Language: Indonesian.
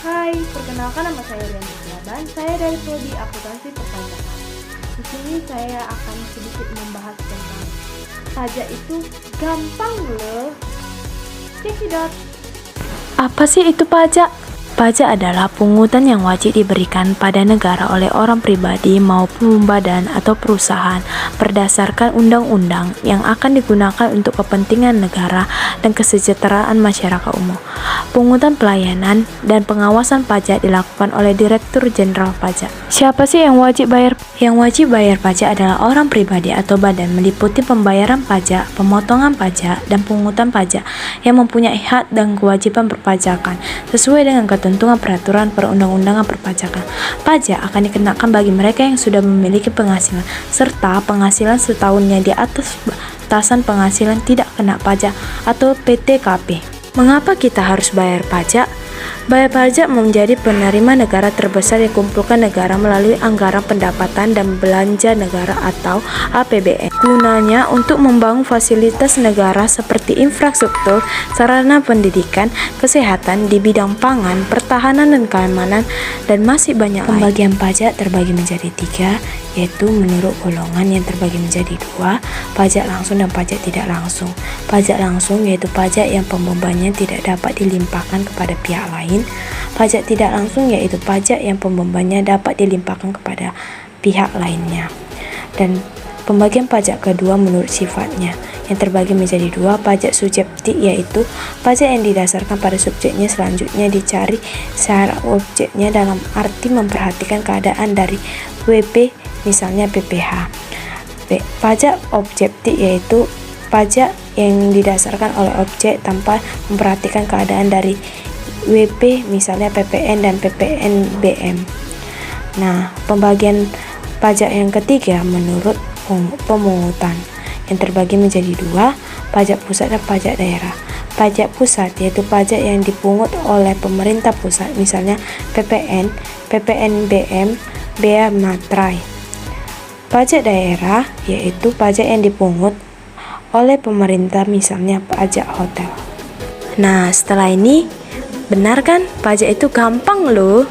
Hai, perkenalkan nama saya Rian Laban. Saya dari Prodi Akuntansi Perpajakan. Di sini saya akan sedikit membahas tentang pajak itu gampang loh. Cekidot. Apa sih itu pajak? Pajak adalah pungutan yang wajib diberikan pada negara oleh orang pribadi maupun badan atau perusahaan berdasarkan undang-undang yang akan digunakan untuk kepentingan negara dan kesejahteraan masyarakat umum. Pungutan pelayanan dan pengawasan pajak dilakukan oleh Direktur Jenderal Pajak. Siapa sih yang wajib bayar? Yang wajib bayar pajak adalah orang pribadi atau badan meliputi pembayaran pajak, pemotongan pajak, dan pungutan pajak yang mempunyai hak dan kewajiban perpajakan sesuai dengan ketentuan peraturan perundang-undangan perpajakan. Pajak akan dikenakan bagi mereka yang sudah memiliki penghasilan serta penghasilan setahunnya di atas batasan penghasilan tidak kena pajak atau PTKP. Mengapa kita harus bayar pajak? Bayar pajak menjadi penerima negara terbesar yang dikumpulkan negara melalui anggaran pendapatan dan belanja negara atau APBN. Gunanya untuk membangun fasilitas negara seperti infrastruktur, sarana pendidikan, kesehatan di bidang pangan, pertahanan dan keamanan, dan masih banyak lain. Pembagian pajak terbagi menjadi 3, yaitu menurut golongan yang terbagi menjadi 2, pajak langsung dan pajak tidak langsung. Pajak langsung yaitu pajak yang pembebannya tidak dapat dilimpahkan kepada pihak lain. Pajak tidak langsung yaitu pajak yang pembebannya dapat dilimpahkan kepada pihak lainnya. Dan pembagian pajak kedua menurut sifatnya yang terbagi menjadi 2, pajak subjektif yaitu pajak yang didasarkan pada subjeknya, selanjutnya dicari secara objeknya dalam arti memperhatikan keadaan dari WP, misalnya PPh. Pajak objektif yaitu pajak yang didasarkan oleh objek tanpa memperhatikan keadaan dari WP, misalnya PPN dan PPNBM. Nah, pembagian pajak yang ketiga menurut pemungutan yang terbagi menjadi 2, pajak pusat dan pajak daerah. Pajak pusat yaitu pajak yang dipungut oleh pemerintah pusat, misalnya PPN, PPNBM, Bea Materai. Pajak daerah yaitu pajak yang dipungut oleh pemerintah, misalnya pajak hotel. Nah, setelah ini, benar kan? Pajak itu gampang loh.